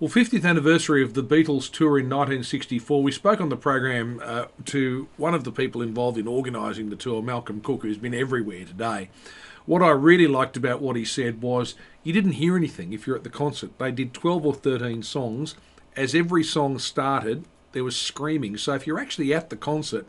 Well, 50th anniversary of the Beatles tour in 1964. We spoke on the program to one of the people involved in organising the tour, Malcolm Cook, who's been everywhere today. What I really liked about what he said was you didn't hear anything if you're at the concert. They did 12 or 13 songs. As every song started, there was screaming. So if you're actually at the concert,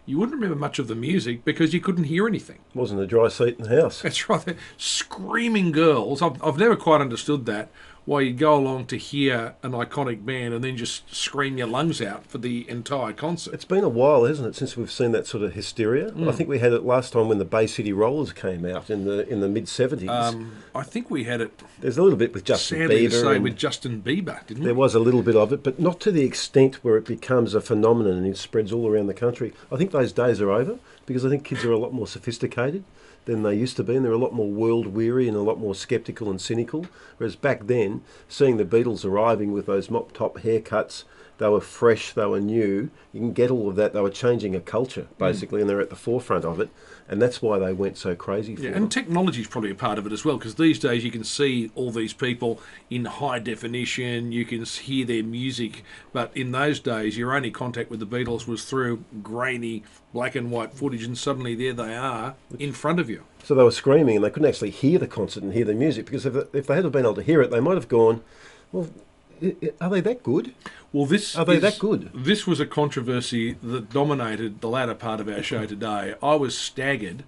you wouldn't remember much of the music because you couldn't hear anything. Wasn't a dry seat in the house. That's right. They're screaming girls. I've never quite understood that. Why you go along to hear an iconic band and then just scream your lungs out for the entire concert. It's been a while, hasn't it, since we've seen that sort of hysteria? I think we had it last time when the Bay City Rollers came out in the mid-70s. I think we had it. There's a little bit with Justin sadly Bieber. to say, with Justin Bieber, didn't we? There was a little bit of it, but not to the extent where it becomes a phenomenon and it spreads all around the country. I think those days are over because I think kids are a lot more sophisticated than they used to be, and they're a lot more world-weary and a lot more sceptical and cynical. Whereas back then, seeing the Beatles arriving with those mop-top haircuts, they were fresh, they were new. You can get all of that. They were changing a culture, basically, and they're at the forefront of it. And that's why they went so crazy for them. And technology is probably a part of it as well, because these days you can see all these people in high definition, you can hear their music, but in those days your only contact with the Beatles was through grainy black and white footage, and suddenly there they are in front of you. So they were screaming and they couldn't actually hear the concert and hear the music, because if they had been able to hear it, they might have gone, well, are they that good? Well, this Are they that good? This was a controversy that dominated the latter part of our show today. I was staggered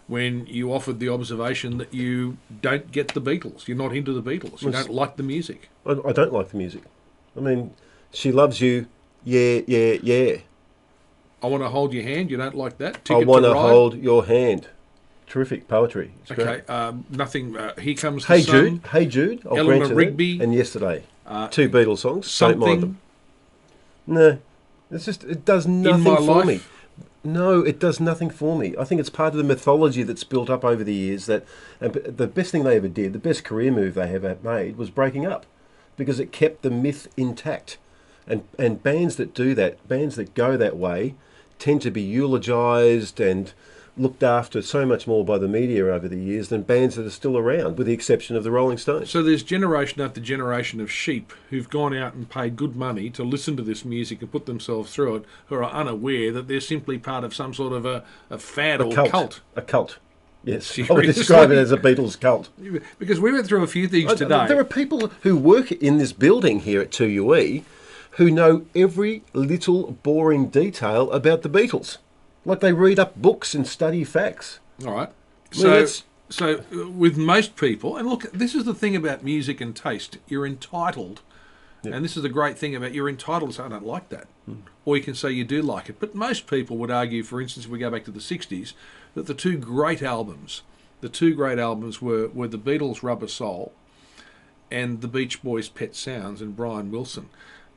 when you offered the observation that you don't get the Beatles. You're not into the Beatles. You don't like the music. I don't like the music. I mean, She Loves You, yeah, yeah, yeah. I Want to Hold Your Hand. You don't like that? I Want to Hold Your Hand. Terrific poetry. It's okay, great. Nothing. Here Comes Hey the Sun. Jude. Hey Jude. I'll Eleanor grant you Rigby. that. And Yesterday. Two Beatles songs. Don't mind Something. them. No, it does nothing My for Life. me. No, it does nothing for me. I think it's part of the mythology that's built up over the years. That and the best thing they ever did, the best career move they ever made, was breaking up, because it kept the myth intact. And bands that do that, bands that go that way, tend to be eulogised and looked after so much more by the media over the years than bands that are still around, with the exception of the Rolling Stones. So there's generation after generation of sheep who've gone out and paid good money to listen to this music and put themselves through it, who are unaware that they're simply part of some sort of a fad or cult. A cult. Yes, Seriously? I would describe it as a Beatles cult. Because we went through a few things today. There are people who work in this building here at 2UE who know every little boring detail about the Beatles. Like they read up books and study facts. All right. I mean, So with most people, and look, this is the thing about music and taste. You're entitled, and this is the great thing about you're entitled to say, I don't like that. Or you can say you do like it. But most people would argue, for instance, if we go back to the 60s, that the two great albums were the Beatles' Rubber Soul and the Beach Boys' Pet Sounds and Brian Wilson.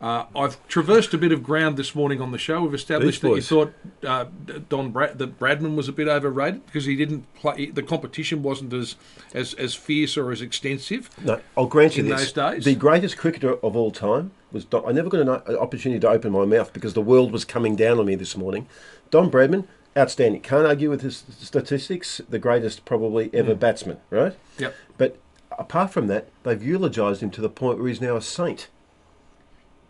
I've traversed a bit of ground this morning on the show. We've established that you thought that Bradman was a bit overrated because he didn't play. The competition wasn't as fierce or as extensive. No, I'll grant you in this. those days. The greatest cricketer of all time was Don. I never got an opportunity to open my mouth because the world was coming down on me this morning. Don Bradman, outstanding. Can't argue with his statistics. The greatest probably ever batsman, right? Yep. But apart from that, they've eulogised him to the point where he's now a saint.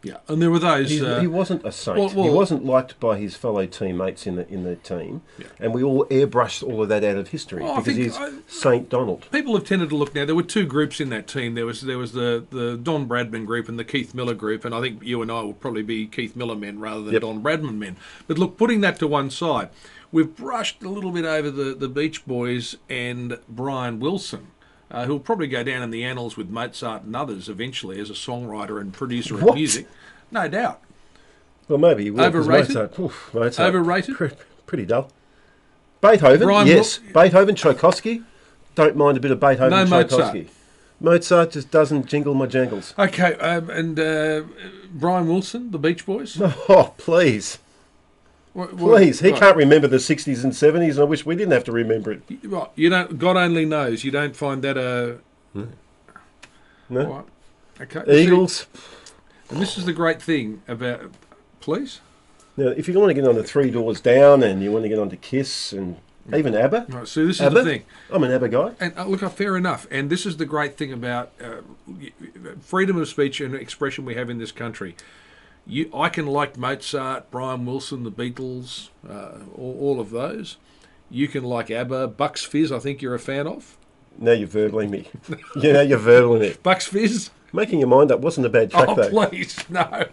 Yeah, and there were those. He wasn't a saint. Well, he wasn't liked by his fellow teammates in the team, and we all airbrushed all of that out of history because he's Saint Donald. People have tended to look now. There were two groups in that team. There was the Don Bradman group and the Keith Miller group, and I think you and I will probably be Keith Miller men rather than Don Bradman men. But look, putting that to one side, we've brushed a little bit over the Beach Boys and Brian Wilson. Who'll probably go down in the annals with Mozart and others eventually as a songwriter and producer of music. No doubt. Well, maybe he will. Overrated? Mozart, Overrated? Pretty dull. Beethoven, yes. Beethoven, Tchaikovsky. Don't mind a bit of Beethoven and Tchaikovsky. Mozart just doesn't jingle my jangles. Okay, and Brian Wilson, the Beach Boys? Oh, please. Please, he can't remember the 60s and 70s, and I wish we didn't have to remember it. Right, you don't. God only knows. You don't find that No. Right. Okay. Eagles. And this is the great thing about. Please. Now, if you want to get on to Three Doors Down and you want to get on to Kiss and Even ABBA. Right, so this is ABBA? the thing. I'm an ABBA guy. And look, fair enough. And this is the great thing about freedom of speech and expression we have in this country. I can like Mozart, Brian Wilson, the Beatles, all of those. You can like ABBA, Bucks Fizz. I think you're a fan of. Now you're verbling me. You're verbling it. Bucks Fizz. Making your mind up wasn't a bad track, though. Oh, please, no.